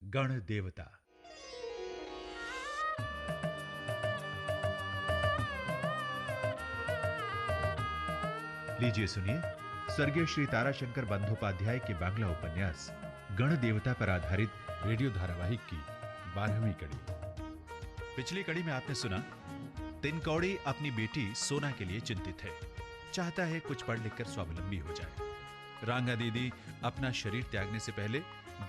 गण देवता। लीजिए सुनिए स्वर्गीय श्री ताराशंकर बंदोपाध्याय के बांग्ला उपन्यास गण देवता पर आधारित रेडियो धारावाहिक की 12वीं कड़ी। पिछली कड़ी में आपने सुना, तिनकौड़ी अपनी बेटी सोना के लिए चिंतित है, चाहता है कुछ पढ़ लिखकर स्वावलंबी हो जाए। रांगा दीदी अपना शरीर त्यागने से पहले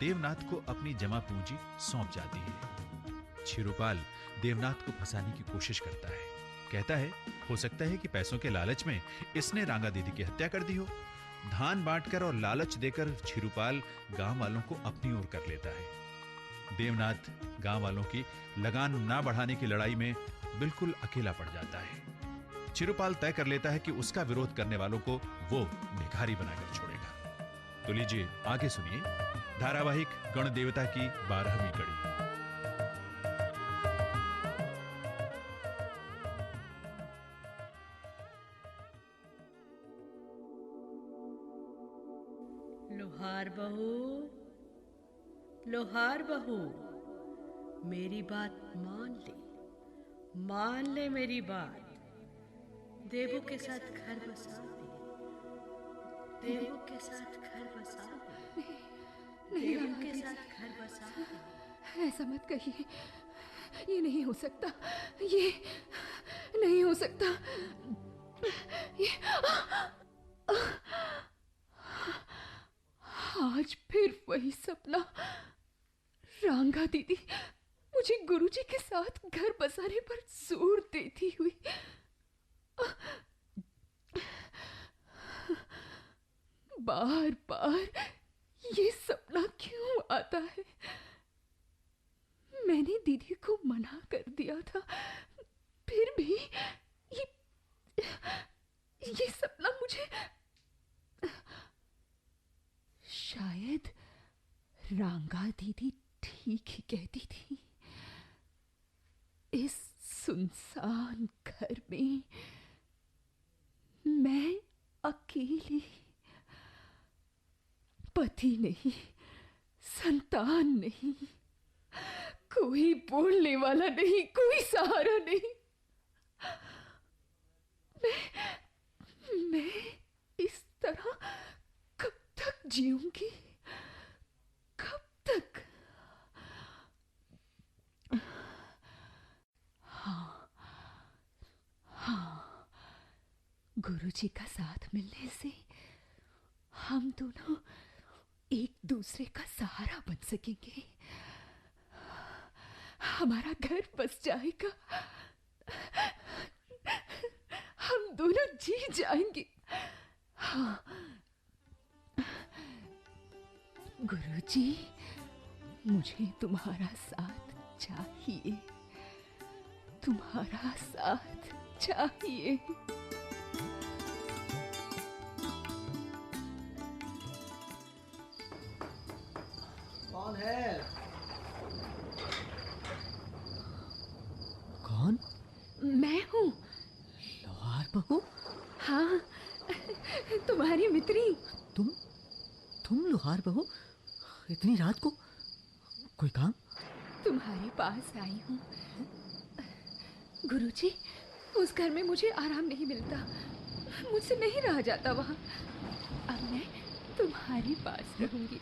देवनाथ को अपनी जमा पूंजी सौंप जाती है। छिरुपाल देवनाथ को फंसाने की कोशिश करता है, कहता है हो सकता है कि पैसों के लालच में इसने रांगा दीदी की हत्या कर दी हो। धान बांटकर और लालच देकर छिरुपाल गांव वालों को अपनी ओर कर लेता है। देवनाथ गांव वालों की लगान ना बढ़ाने की लड़ाई में बिल्कुल अकेला पड़ जाता है। छिरुपाल तय कर लेता है कि उसका विरोध करने वालों को वो भिखारी बनाकर छोड़ेगा। तो लीजिए आगे सुनिए धारावाहिक गण देवता की 12वीं कड़ी। लोहार बहू, लोहार बहू, मेरी बात मान ले मेरी बात। देवों के साथ घर बसा दे, देवों के साथ घर बसा दे, देवों के साथ घर बसा दे। ऐसा मत कहिए, ये नहीं हो सकता, ये नहीं हो सकता। ये आज फिर वही सपना। रांगा दीदी मुझे गुरुजी के साथ घर बसाने पर जोर देती हुई। बार बार ये सपना क्यों आता है? मैंने दीदी को मना कर दिया था, फिर भी ये सपना मुझे। शायद रांगा दीदी ठीक ही कहती थी। इस सुनसान घर में मैं अकेली, पति नहीं, संतान नहीं, कोई बोलने वाला नहीं, कोई सहारा नहीं। मैं इस तरह कब तक जीऊंगी? कब तक? हाँ, गुरुजी का साथ मिलने से हम दोनों एक दूसरे का सहारा बन सकेंगे। हमारा घर बस जाएगा, हम दोनों जी जाएंगे। हाँ, गुरुजी, मुझे तुम्हारा साथ चाहिए, तुम्हारा साथ चाहिए। कौन है? कौन? मैं हूँ। लोहार बहू? हाँ, तुम्हारी मित्री। तुम लोहार बहू? इतनी रात को कोई काम? तुम्हारे पास आई हूँ। गुरुजी, उस घर में मुझे आराम नहीं मिलता, मुझसे नहीं रहा जाता वहाँ। अब मैं तुम्हारे पास रहूंगी,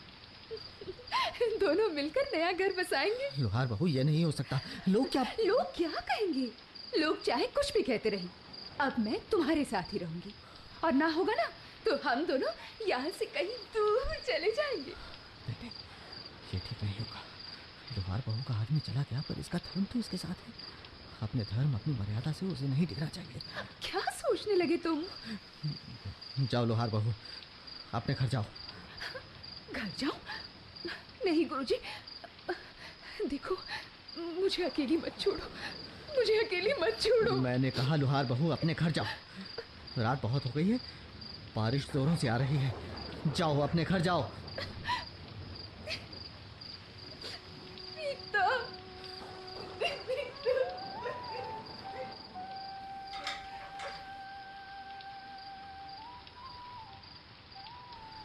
दोनों मिलकर नया घर बसाएंगे। लोहार बहू, ये नहीं हो सकता। लोग क्या कहेंगे? लोग चाहे कुछ भी कहते रहे, अब मैं तुम्हारे साथ ही रहूंगी। और ना होगा ना तो हम दोनों यहाँ से कहीं दूर चले जाएंगे। नहीं, ये ठीक नहीं होगा। लोहार बहू का आदमी चला गया, पर इसका धर्म तो इसके साथ है। अपने धर्म, अपनी मर्यादा से उसे नहीं दिखना चाहिए। क्या सोचने लगे तुम? जाओ लोहार बहू, अपने घर जाओ। घर जाओ? नहीं गुरुजी, देखो, मुझे अकेली मत छोड़ो, मुझे अकेली मत छोड़ो। मैंने कहा लोहार बहू, अपने घर जाओ। रात बहुत हो गई है, बारिश जोरों से आ रही है। जाओ, अपने घर जाओ।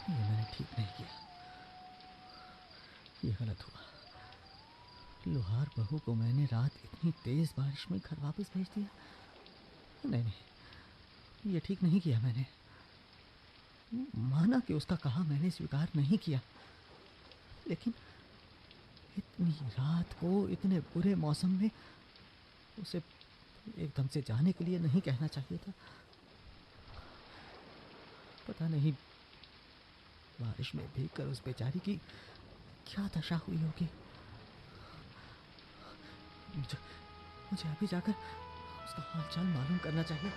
ये मैंने ठीक नहीं किया, ये गलत हुआ। लोहार बहू को मैंने रात इतनी तेज बारिश में घर वापस भेज दिया। नहीं नहीं, ये ठीक नहीं किया मैंने। माना कि उसका कहा मैंने स्वीकार नहीं किया, लेकिन इतनी रात को इतने बुरे मौसम में उसे एकदम से जाने के लिए नहीं कहना चाहिए था। पता नहीं बारिश में भीगकर उस बेचारी की क्या दशा हुई होगी। मुझे अभी जाकर उसका हालचाल मालूम करना चाहिए।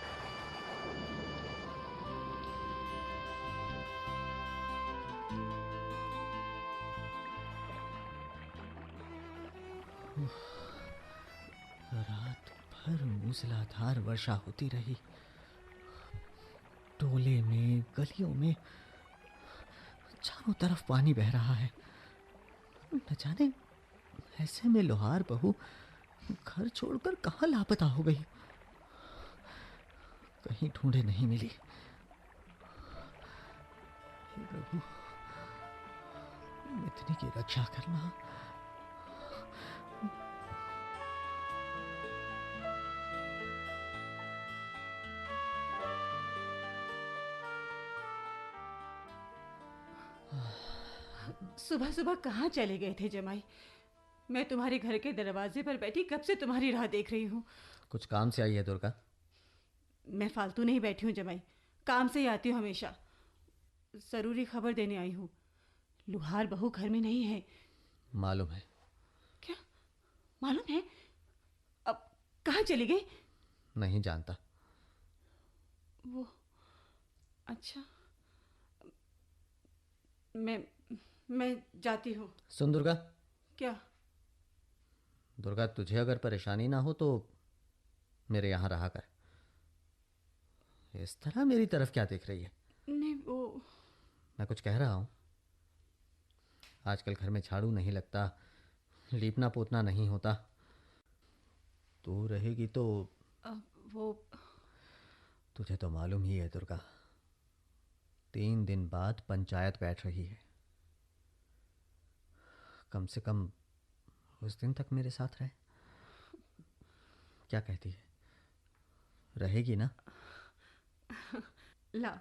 रात भर मूसलाधार वर्षा होती रही। टोले में, गलियों में चारों तरफ पानी बह रहा है। न जाने ऐसे में लोहार बहू घर छोड़कर कहाँ लापता हो गई। कहीं ढूंढे नहीं मिली। हे प्रभु, मिथुनी की रक्षा करना। सुबह सुबह कहाँ चले गए थे जमाई? मैं तुम्हारे घर के दरवाजे पर बैठी कब से तुम्हारी राह देख रही हूँ। कुछ काम से आई है दुर्गा? मैं फालतू नहीं बैठी हूँ जमाई, काम से ही आती हूँ हमेशा। जरूरी खबर देने आई हूँ। लुहार बहू घर में नहीं है। मालूम है। क्या मालूम है? अब कहाँ चली गई? नहीं जानता। वो अच्छा, मैं जाती हूँ। सुन दुर्गा। क्या? दुर्गा, तुझे अगर परेशानी ना हो तो मेरे यहाँ रहा कर। इस तरह मेरी तरफ क्या देख रही है? नहीं वो मैं कुछ कह रहा हूँ। आजकल घर में झाड़ू नहीं लगता, लीपना पोतना नहीं होता। तू रहेगी तो वो तुझे तो मालूम ही है दुर्गा, 3 दिन बाद पंचायत बैठ रही है। कम से कम उस दिन तक मेरे साथ रहे। क्या कहती है, रहेगी ना? ला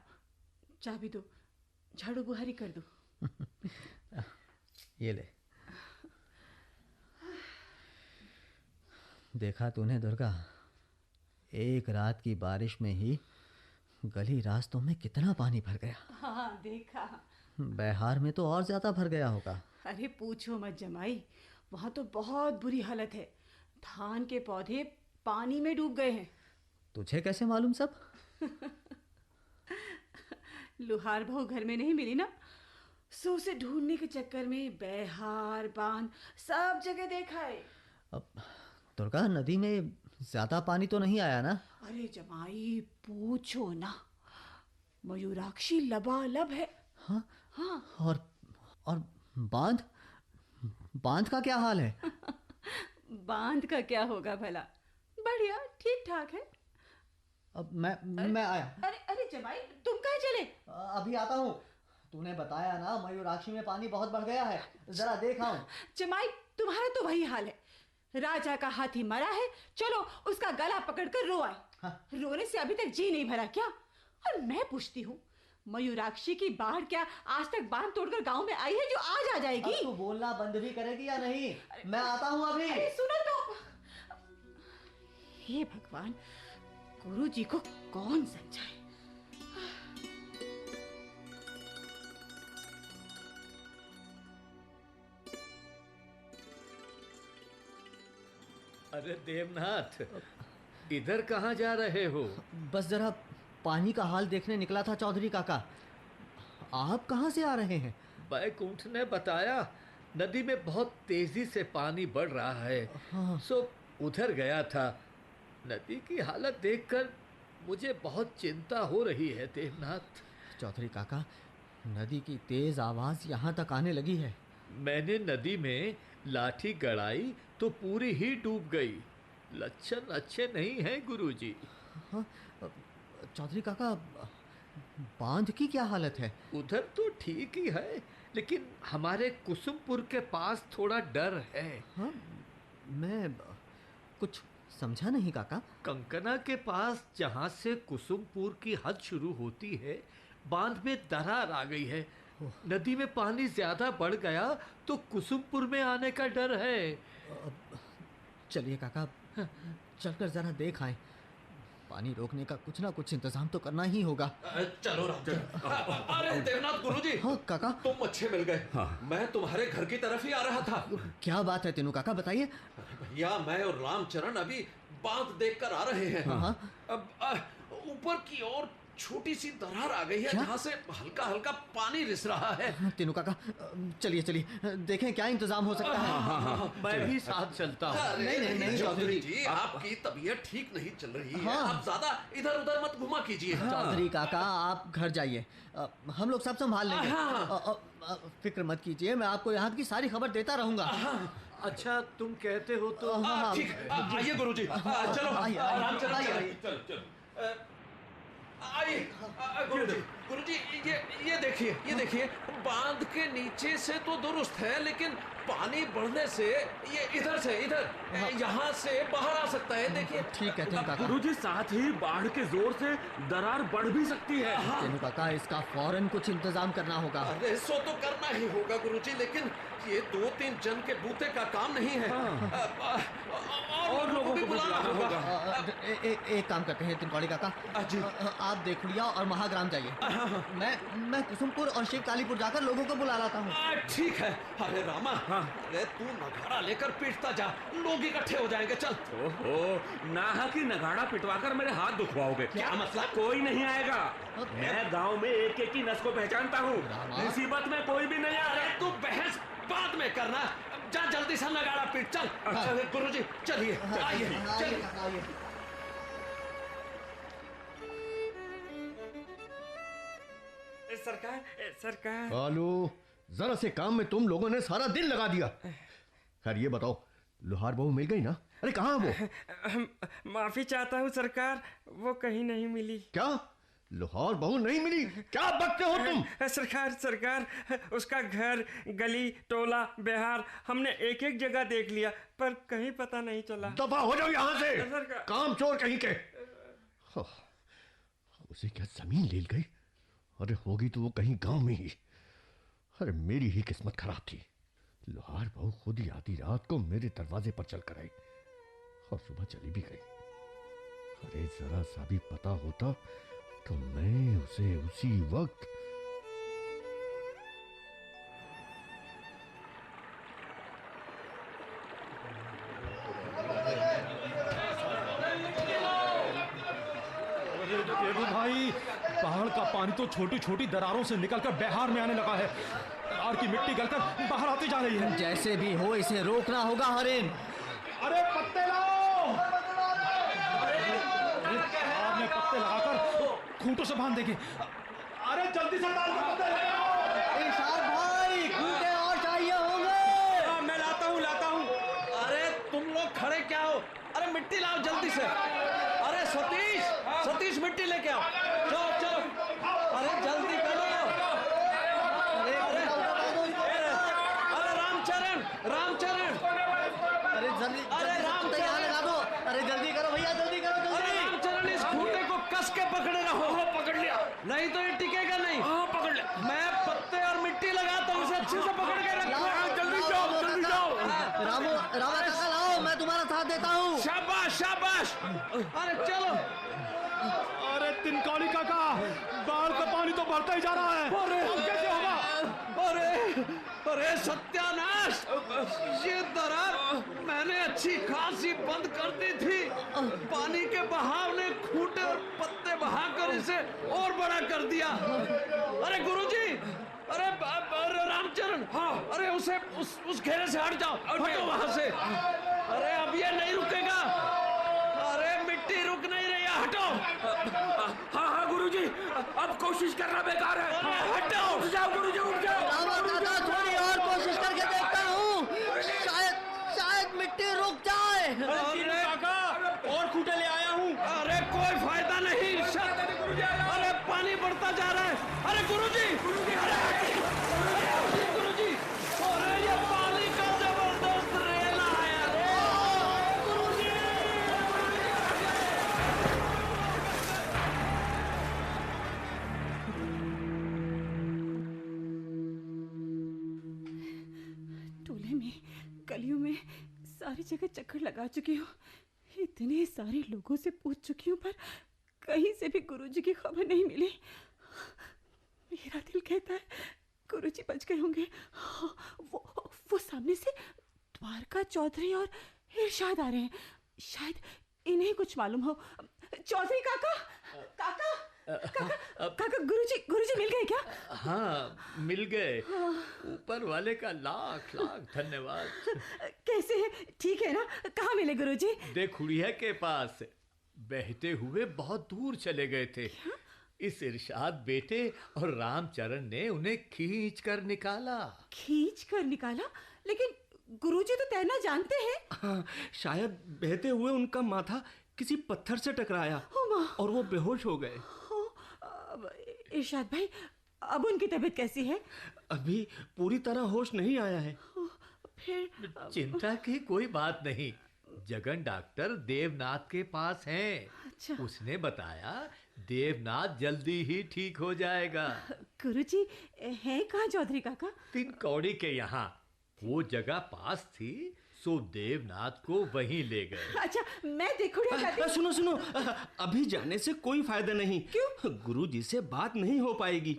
चाबी दो, झाड़ू बुहारी कर दो। ये ले। देखा तूने दुर्गा, एक रात की बारिश में ही गली रास्तों में कितना पानी भर गया। हाँ देखा। बिहार में तो और ज्यादा भर गया होगा। अरे पूछो मत जमाई, वहाँ तो बहुत बुरी हालत है। धान के पौधे पानी में डूब गए हैं। तुझे कैसे मालूम सब? लुहार बहू घर में नहीं मिली ना, सो उसे ढूंढने के चक्कर में बहर बांध सब जगह देखा है। अब दुर्गा, नदी में ज्यादा पानी तो नहीं आया ना? अरे जमाई पूछो ना, मयूराक्षी लबालब है। हाँ हाँ। और बांध बांध का क्या हाल है? बांध का क्या होगा भला, बढ़िया ठीक ठाक है। अब मैं आया। अरे अरे जमाई तुम कहाँ चले? अभी आता हूँ। तूने बताया ना मयूराक्षी में पानी बहुत बढ़ गया है, जरा देख आऊं। जमाई तुम्हारा तो वही हाल है। राजा का हाथी मरा है, चलो उसका गला पकड़कर रो आए। हाँ। रोने से अभी तक जी नहीं भरा क्या? और मैं पूछती हूँ, मयूराक्षी की बाढ़ क्या आज तक बांध तोड़कर गांव में आई है जो आज आ जाएगी? अब तू बोलना बंद भी करेगी या नहीं? मैं आता हूँ अभी। अरे सुनो तो। हे भगवान, गुरु जी को कौन समझाए। अरे देवनाथ, इधर कहाँ जा रहे हो? बस जरा पानी का हाल देखने निकला था चौधरी काका। आप कहाँ से आ रहे हैं? बैकुंठ ने बताया नदी में बहुत तेजी से पानी बढ़ रहा है। हाँ। सो उधर गया था। नदी की हालत देखकर मुझे बहुत चिंता हो रही है देवनाथ। चौधरी काका, नदी की तेज आवाज यहाँ तक आने लगी है। मैंने नदी में लाठी गड़ाई तो पूरी ही डूब गई। लक्षण अच्छे नहीं हैं गुरुजी। हाँ, चौधरी काका, बांध की क्या हालत है? उधर तो ठीक ही है, लेकिन हमारे कुसुमपुर के पास थोड़ा डर है। हाँ? मैं कुछ समझा नहीं काका। कंकना के पास जहाँ से कुसुमपुर की हद शुरू होती है, बांध में दरार आ गई है। नदी में पानी ज्यादा बढ़ गया तो कुसुमपुर में आने का डर है। चलिए काका, चलकर जरा देख आए। पानी रोकने का कुछ ना कुछ इंतजाम तो करना ही होगा। चलो रामचंद्र। अरे देवनाथ गुरुजी, हाँ काका। तुम अच्छे मिल गए। मैं तुम्हारे घर की तरफ ही आ रहा था। क्या बात है तीनों काका, बताइए। भैया, मैं और रामचरण अभी बांध देखकर आ रहे हैं। अब ऊपर की ओर छोटी सी दरार आ गई है, जहाँ से हल्का हल्का पानी रिस रहा है। तीनों काका, चलिए चलिए देखें क्या इंतजाम हो सकता है। मैं भी साथ चलता हूँ। नहीं चौधरी जी, आपकी तबीयत ठीक नहीं चल रही है। आप ज्यादा इधर उधर मत घुमा कीजिए। चौधरी काका, आप घर जाइए, हम लोग सब संभाल लेंगे। फिक्र मत कीजिए, मैं आपको यहाँ की सारी खबर देता रहूंगा। अच्छा, तुम कहते हो तो ठीक। आइए गुरुजी, चलो रामचरण, चलो आइए। गुरुजी, ये देखिए, बांध के नीचे से तो दुरुस्त है, लेकिन पानी बढ़ने से ये इधर यहाँ से बाहर आ सकता है। देखिए। ठीक कहते हैं काका। गुरुजी, साथ ही बाढ़ के जोर से दरार बढ़ भी सकती है। तीनों काका, इसका फौरन कुछ इंतजाम करना होगा। अरे सो तो करना ही होगा गुरुजी, लेकिन ये 2-3 जन के बूते का काम नहीं है। और लोगों को बुलाना होगा। एक काम करते हैं तिनकोड़ी काका, आप देखुड़िया और महाग्राम जाइए। मैं कुसुमपुर और शिव कालीपुर जाकर लोगों को बुला लाता हूँ। ठीक है। अरे रामा, अरे तू नगाड़ा लेकर पीटता जा, लोग इकट्ठे हो जाएंगे। चल। ओहो, नाहा की नगाड़ा पिटवाकर मेरे हाथ दुखवाओगे। क्या मसला? कोई नहीं आएगा। मैं गांव में एक एक की नस को पहचानता हूँ। मुसीबत में कोई भी नहीं आ रहा। तू बहस बाद में करना, जा जल्दी से नगाड़ा पीट। चल गुरुजी, चलिए, आइए, चलिए। सरकार। कालू, जरा से काम में तुम लोगों ने सारा दिन लगा दिया। खैर ये बताओ, लोहार बहू मिल गई ना? अरे कहाँ वो? माफी चाहता हूँ सरकार, वो कहीं नहीं मिली। क्या लोहार बहू नहीं मिली? क्या बकते हो तुम? सरकार, उसका घर, गली, टोला, बिहार हमने एक एक जगह देख लिया, पर कहीं पता नहीं चला। दफा हो जाओ यहाँ से, सरकार। काम चोर कहीं के। उसे क्या जमीन ले गई? अरे होगी तो वो कहीं गांव में ही। अरे मेरी ही किस्मत खराब थी। लोहार बहू खुद ही आधी रात को मेरे दरवाजे पर चल कर आई और सुबह चली भी गई। अरे जरा सा भी पता होता तो मैं उसे उसी वक्त। देवू भाई, पहाड़ का पानी तो छोटी छोटी दरारों से निकलकर बिहार में आने लगा है। दरार की मिट्टी गलकर बाहर आती जा रही है। जैसे भी हो इसे रोकना होगा हरेन। अरे पत्ते लाओ। आपने पत्ते लगाकर खूंटों से बांध देंगे। अरे जल्दी से डाल के पत्ते लगाओ। इरशाद भाई, खूंटे और चाहिए होंगे। मैं लाता हूँ। अरे तुम लोग खड़े क्या हो? अरे मिट्टी लाओ जल्दी से। अरे सतीश मिट्टी लेके आओ। चलो। अरे जल्दी करो। अरे रामचरण। अरे जल्दी तैयार लगा दो। अरे जल्दी करो भैया, जल्दी करो। अरे रामचरण, इस खूंटे को कस के पकड़े रहो। पकड़ लिया। नहीं तो ये टिकेगा नहीं। पकड़ लिया। मैं पत्ते और मिट्टी लगाता हूँ, इसे अच्छे से पकड़ के रखो। जल्दी जाओ। रामो काका लाओ, मैं तुम्हारा साथ देता हूँ। शाबाश। अरे चलो। अरे तिनकोली काका, बाढ़ का पानी तो बढ़ता ही जा रहा है। अब कैसे होगा? अरे सत्यानाश, ये दरार मैंने अच्छी खासी बंद कर दी थी। पानी के बहाव ने खूंटे और पत्ते बहाकर इसे और बड़ा कर दिया। अरे गुरुजी, अरे रामचरण, अरे उसे उस घेरे से हट जाओ, हटो वहां से। अरे अब ये नहीं रुकेगा। अरे मिट्टी रुक नहीं रही है, हटो। हाँ गुरुजी, अब कोशिश करना बेकार है। हटो। उठ जाओ गुरुजी, उठ जाओ। दादा थोड़ी और कोशिश करके देखता हूँ, शायद मिट्टी रुक जाए। अरे काका, और खूंटे ले आया हूँ। अरे कोई फायदा नहीं। अरे पानी बढ़ता जा रहा है। अरे गुरुजी, अरे ये पानी का जबरदस्त रेला है। सारी जगह चक्कर लगा चुकी हूँ, इतने सारे लोगों से पूछ चुकी हूँ, पर कहीं से भी गुरुजी की खबर नहीं मिली। मेरा दिल कहता है गुरुजी बच गए होंगे। वो सामने से द्वारका चौधरी और इरशाद आ रहे हैं, शायद इन्हें कुछ मालूम हो। चौधरी काका, काका, काका, गुरुजी मिल गए क्या? हाँ, मिल गए। ऊपर वाले का लाख लाख धन्यवाद। कैसे है, ठीक है ना? कहाँ मिले गुरुजी? देखुड़िया के पास। बहते हुए बहुत दूर चले गए थे। इस इरशाद बेटे और रामचरण ने उन्हें खींच कर निकाला। खींच कर निकाला? लेकिन गुरुजी तो तैरना जानते हैं। हाँ, शायद बहते हुए उनका माथा किसी पत्थर से टकराया और वो बेहोश हो गए। इरशाद भाई, अब उनकी तबीयत कैसी है? अभी पूरी तरह होश नहीं आया है। फिर चिंता की कोई बात नहीं। जगन डॉक्टर देवनाथ के पास हैं। अच्छा। उसने बताया देवनाथ जल्दी ही ठीक हो जाएगा। गुरुजी हैं कहाँ चौधरी काका? तीन कौड़ी के यहाँ। वो जगह पास थी, सो देवनाथ को वहीं ले गए। अच्छा, मैं देखूंगा। सुनो, अभी जाने से कोई फायदा नहीं। क्यों? गुरुजी से बात नहीं हो पाएगी।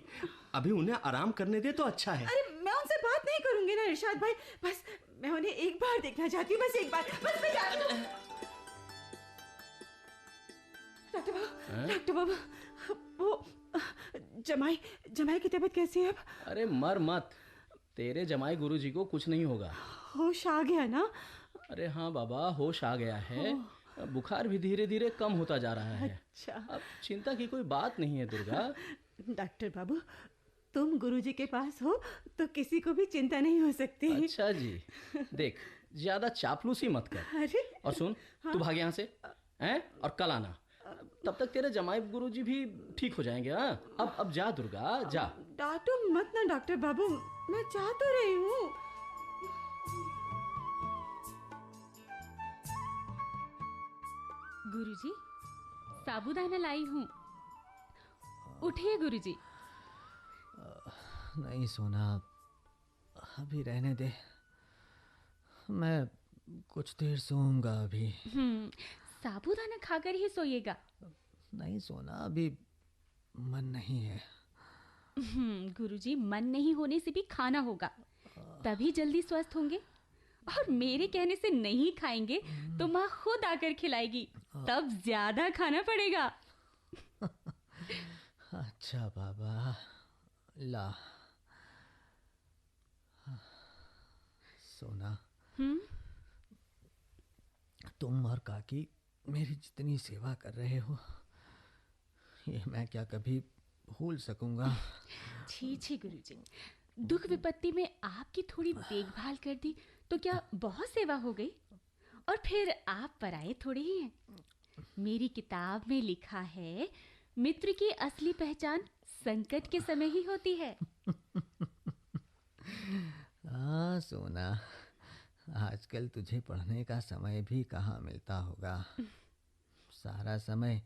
अभी उन्हें आराम करने दे तो अच्छा है। अरे मैं उनसे बात नहीं करूंगी ना इरशाद भाई, बस मैं उन्हें एक बार देखना चाहती हूँ, बस एक बार, बस मैं जाती हूँ। डॉक्टर बाबू, वो जमाई की तबीयत कैसी है अब? अरे मर मत, तेरे जमाई गुरुजी को कुछ नहीं होगा। होश आ गया ना? अरे हाँ बाबा, होश आ गया है। बुखार भी धीरे धीरे कम होता जा रहा है। अच्छा। अब चिंता की कोई बात नहीं है दुर्गा। डॉक्टर बाबू, तुम गुरुजी के पास हो तो किसी को भी चिंता नहीं हो सकती। अच्छा जी, देख ज्यादा चापलूसी मत कर। अरे और सुन, तू भाग यहाँ से हैं, और कल आना। तब तक तेरे जमाई गुरुजी भी ठीक हो जाएंगे। हाँ, अब जा दुर्गा, जा। डांटो मत ना डॉक्टर बाबू, मैं चाह तो रही हूँ। गुरुजी, साबूदाना लाई हूँ, उठिए गुरुजी। नहीं सोना, अभी रहने दे, मैं कुछ देर सोऊंगा अभी। साबूदाना खाकर ही सोइएगा। नहीं सोना, अभी मन नहीं है। गुरुजी, मन नहीं होने से भी खाना होगा, तभी जल्दी स्वस्थ होंगे। और मेरे कहने से नहीं खाएंगे तो माँ खुद आकर खिलाएगी, तब ज्यादा खाना पड़ेगा। अच्छा बाबा, ला। सोना, तुम और काकी मेरी जितनी सेवा कर रहे हो, ये मैं क्या कभी भूल सकूंगा? छी गुरुजी, दुख विपत्ति में आपकी थोड़ी देखभाल कर दी तो क्या बहुत सेवा हो गई? और फिर आप पराये थोड़े ही हैं। मेरी किताब में लिखा है, मित्र की असली पहचान संकट के समय ही होती है। हाँ सोना, आजकल तुझे पढ़ने का समय भी कहाँ मिलता होगा। सारा समय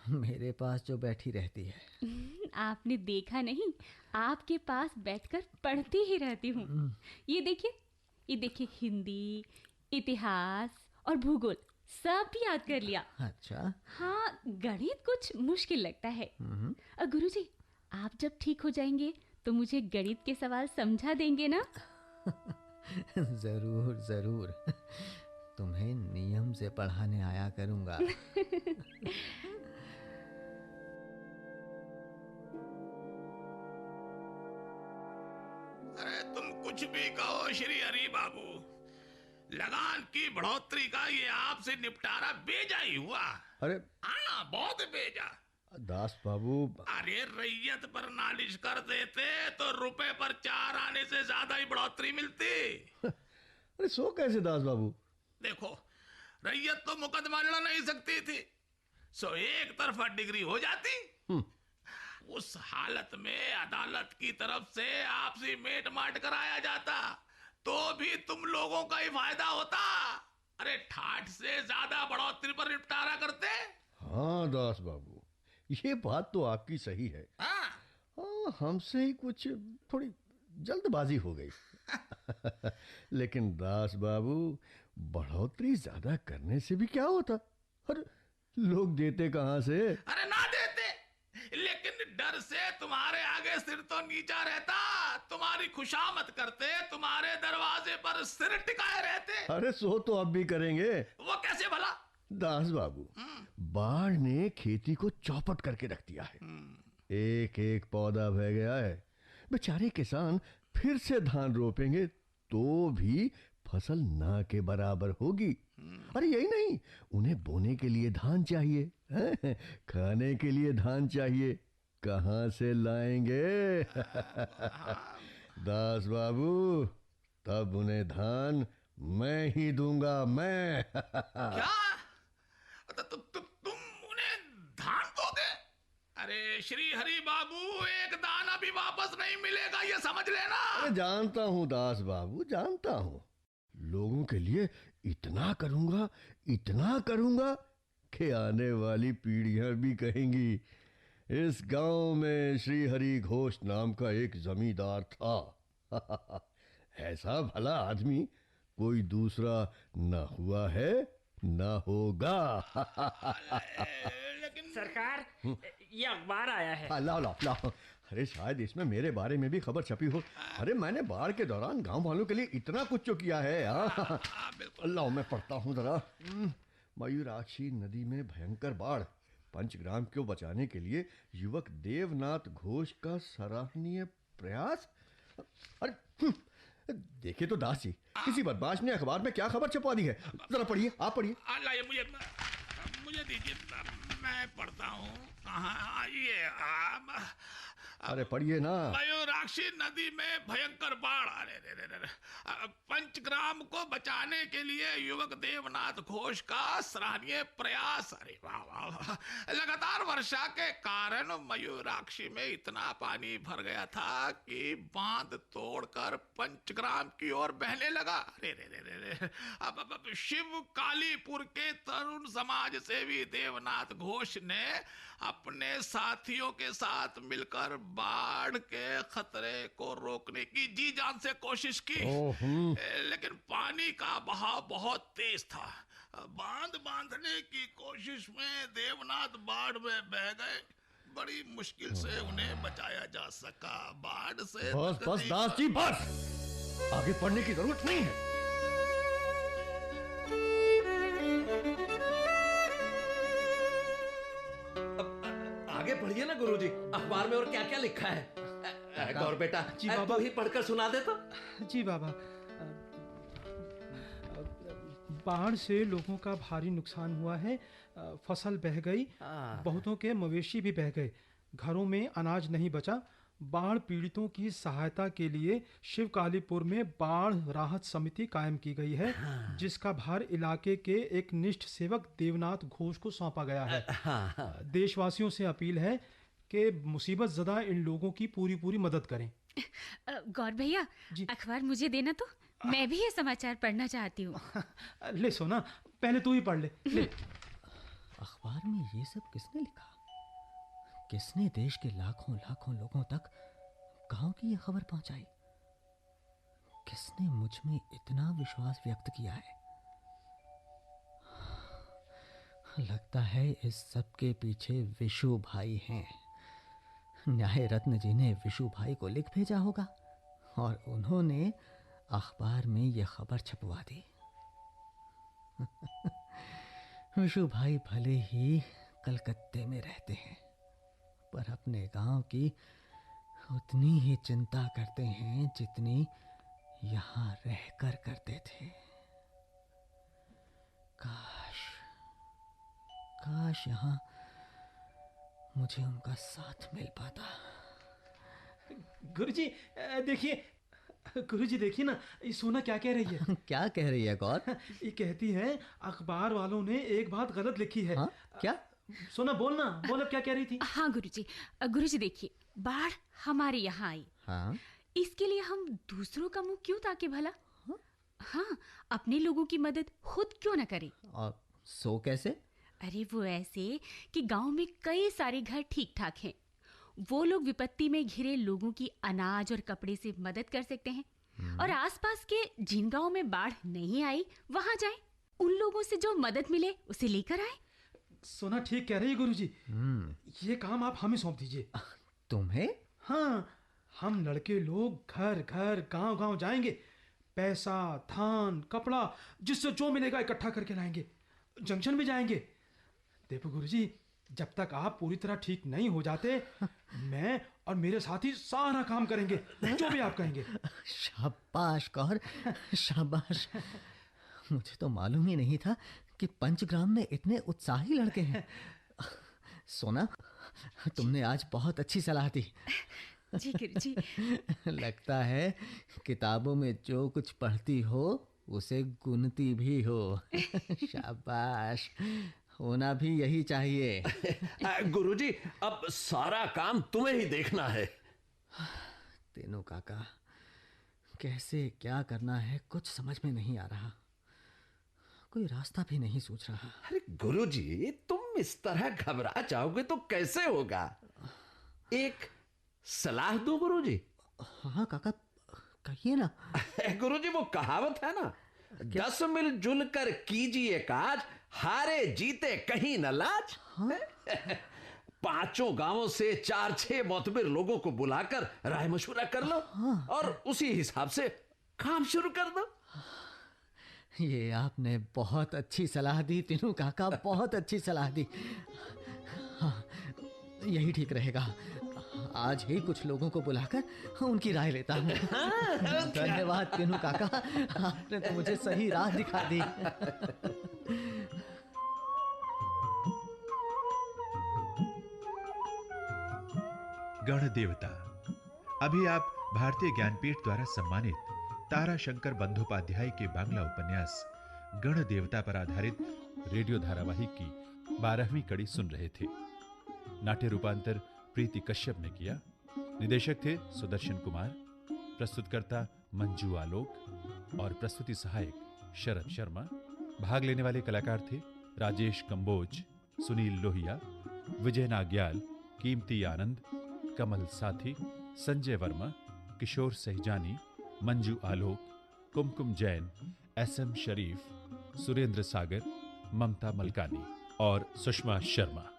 मेरे पास जो बैठी रहती है। आपने देखा नहीं, आपके पास बैठकर पढ़ती ही रहती हूँ। ये देखिए, हिंदी, इतिहास और भूगोल सब याद कर लिया। अच्छा। हाँ, गणित कुछ मुश्किल लगता है। गुरुजी, आप जब ठीक हो जाएंगे तो मुझे गणित के सवाल समझा देंगे ना? जरूर जरूर, तुम्हें नियम से पढ़ाने आया करूंगा। अरे तुम कुछ भी कहो श्री हरि बाबू, लगान की बढ़ोतरी का ये आपसे निपटारा बेजा ही हुआ। अरे हाँ, बहुत बेजा। दास बाबू, अरे रैयत पर नालिश कर देते तो रुपए पर 4 आने से ज्यादा ही बढ़ोतरी मिलती। अरे सो कैसे दास बाबू? देखो, रैयत तो मुकदमा लड़ नहीं सकती थी, सो एक तरफा डिग्री हो जाती। उस हालत में अदालत की तरफ से आपसी मेट माट कराया जाता तो भी तुम लोगों का ही फायदा होता। अरे ठाठ से ज्यादा बढ़ोतरी पर निपटारा करते। हाँ दास बाबू, ये बात तो आपकी सही है। हाँ, हमसे ही कुछ थोड़ी जल्दबाजी हो गई। लेकिन दास बाबू, बढ़ोतरी ज्यादा करने से भी क्या होता? अरे लोग देते कहाँ से? अरे ना देते, लेकिन डर से तुम्हारे आगे सिर तो नीचा रहता, तुम्हारी खुशामद करते, तुम्हारे दरवाजे पर सिर टिकाए रहते। अरे सो तो अब भी करेंगे। वो कैसे भला? दास बाबू, बाढ़ ने खेती को चौपट करके रख दिया है। एक एक पौधा बह गया है। बेचारे किसान फिर से धान रोपेंगे तो भी फसल ना के बराबर होगी। अरे यही नहीं, उन्हें बोने के लिए धान चाहिए, खाने के लिए धान चाहिए, कहाँ से लाएंगे? दास बाबू, तब उन्हें धान मैं ही दूंगा, मैं। क्या? तुम उन्हें धान दोगे? अरे श्री हरि बाबू, एक दाना भी वापस नहीं मिलेगा, ये समझ लेना। अरे जानता हूँ दास बाबू, जानता हूँ। लोगों के लिए इतना करूंगा कि आने वाली पीढ़ियां भी कहेंगी, इस गांव में श्री हरि घोष नाम का एक जमींदार था। ऐसा भला आदमी कोई दूसरा न हुआ है न होगा। सरकार, ये अखबार आया है। लाओ लाओ लाओ। अरे शायद इसमें मेरे बारे में भी खबर छपी हो। अरे मैंने बाढ़ के दौरान गांव वालों के लिए इतना कुछ जो किया है। लाओ मैं पढ़ता हूँ जरा। मयूराक्षी नदी में भयंकर बाढ़, पंचग्राम को बचाने के लिए युवक देवनाथ घोष का सराहनीय प्रयास। अरे देखिए तो दास जी, किसी बदमाश ने अखबार में क्या खबर छपवा दी है। जरा पढ़िए, आप पढ़िए। मुझे दीजिए, मैं पढ़ता हूँ। कहाँ ये? अरे पढ़िए ना। मयूराक्षी नदी में भयंकर बाढ़। अरे पंचग्राम को बचाने के लिए युवक देवनाथ घोष का सराहनीय प्रयास। अरे वाह वाह। लगातार वर्षा के कारण मयूराक्षी में इतना पानी भर गया था कि बांध तोड़कर पंचग्राम की ओर बहने लगा। अरे अब शिव कालीपुर के तरुण समाज सेवी देवनाथ घोष ने अपने साथियों के साथ मिलकर बाढ़ के खतरे को रोकने की जी जान से कोशिश की, लेकिन पानी का बहाव बहुत तेज था। बांध बांधने की कोशिश में देवनाथ बाढ़ में बह गए। बड़ी मुश्किल से उन्हें बचाया जा सका। बाढ़ से बस दास जी, बस आगे पढ़ने की जरूरत नहीं है। आगे पढ़िए ना गुरुजी, अखबार में और क्या क्या लिखा है। गौर बेटा, जी बाबा, तू ही पढ़कर सुना दे तो। जी बाबा। बाढ़ से लोगों का भारी नुकसान हुआ है। फसल बह गई, बहुतों के मवेशी भी बह गए, घरों में अनाज नहीं बचा। बाढ़ पीड़ितों की सहायता के लिए शिव कालीपुर में बाढ़ राहत समिति कायम की गई है, जिसका भार इलाके के एक निष्ठ सेवक देवनाथ घोष को सौंपा गया है। देशवासियों से अपील है कि मुसीबत ज़दा इन लोगों की पूरी मदद करें। गौर भैया, अखबार मुझे देना तो, मैं भी ये समाचार पढ़ना चाहती हूँ। ले सोना, पहले तू ही पढ़ ले। अखबार में ये सब किसने लिखा? किसने देश के लाखों लोगों तक गांव की ये खबर पहुंचाई? किसने मुझ में इतना विश्वास व्यक्त किया है? लगता है इस सब के पीछे विशु भाई हैं। न्याय रत्न जी ने विशु भाई को लिख भेजा होगा और उन्होंने अखबार में ये खबर छपवा दी। विशु भाई भले ही कलकत्ते में रहते हैं, पर अपने गांव की उतनी ही चिंता करते हैं जितनी यहाँ रहकर करते थे। काश यहाँ मुझे उनका साथ मिल पाता। गुरुजी देखिए ना, ये सोना क्या कह रही है। क्या कह रही है गौर? ये कहती है अखबार वालों ने एक बात गलत लिखी है। हाँ? क्या? सोना बोल अब क्या कह रही थी? हाँ गुरुजी देखिए, बाढ़ हमारे यहाँ आई। हाँ? इसके लिए हम दूसरों का मुंह क्यों ताके भला? हाँ, अपने लोगों की मदद खुद क्यों न करें? और सो कैसे? अरे वो ऐसे कि गांव में कई सारे घर ठीक ठाक हैं। वो लोग विपत्ति में घिरे लोगों की अनाज और कपड़े से मदद कर सकते हैं। और आसपास के जिन गांव में बाढ़ नहीं आई वहां जाएं, उन लोगों से जो मदद मिले उसे लेकर आए। सोना ठीक कह रही है गुरुजी। ये काम आप हमें सौंप दीजिए। तुम्हें? हाँ, हम लड़के लोग घर घर गांव गांव जाएंगे, पैसा, धान, कपड़ा, जिससे जो मिलेगा इकट्ठा करके लाएंगे। जंक्शन भी जाएंगे। देखो गुरुजी, जब तक आप पूरी तरह ठीक नहीं हो जाते, मैं और मेरे साथी सारा काम करेंगे, जो भी आप कहेंगे। शाबाश कौर, शाबाश। मुझे तो मालूम ही नहीं था कि पंचग्राम में इतने उत्साही लड़के हैं। सोना, तुमने आज बहुत अच्छी सलाह दी। जी गुरुजी। लगता है किताबों में जो कुछ पढ़ती हो उसे गुनती भी हो। शाबाश, होना भी यही चाहिए। गुरुजी, अब सारा काम तुम्हें ही देखना है। तेनू काका, कैसे क्या करना है कुछ समझ में नहीं आ रहा, कोई रास्ता भी नहीं सूझ रहा। अरे गुरुजी, तुम इस तरह घबरा जाओगे तो कैसे होगा? एक सलाह दूं गुरुजी? हाँ काका, कहिए ना। गुरुजी, वो कहावत है ना, 10 मिलजुल कर कीजिए काज, हारे जीते कहीं न लाज। हाँ? 5 गांवों से 4-6 मोतबर लोगों को बुलाकर राय मशवरा कर लो। हाँ। और उसी हिसाब से काम शुरू कर दो। ये आपने बहुत अच्छी सलाह दी तीनों काका, बहुत अच्छी सलाह दी। हाँ, यही ठीक रहेगा। आज ही कुछ लोगों को बुलाकर उनकी राय लेता हूँ। धन्यवाद तीनों काका, आपने तो मुझे सही राह दिखा दी। गण देवता। अभी आप भारतीय ज्ञानपीठ द्वारा सम्मानित ताराशंकर बंदोपाध्याय के बांग्ला उपन्यास गण देवता पर आधारित रेडियो धारावाहिक की 12वीं कड़ी सुन रहे थे। नाट्य रूपांतर प्रीति कश्यप ने किया। निदेशक थे सुदर्शन कुमार, प्रस्तुतकर्ता मंजू आलोक और प्रस्तुति सहायक शरद शर्मा। भाग लेने वाले कलाकार थे राजेश कंबोज, सुनील लोहिया, विजय नाग्याल, कीमती आनंद, कमल साथी, संजय वर्मा, किशोर सहजानी, मंजू आलोक, कुमकुम जैन, एसएम शरीफ, सुरेंद्र सागर, ममता मलकानी और सुषमा शर्मा।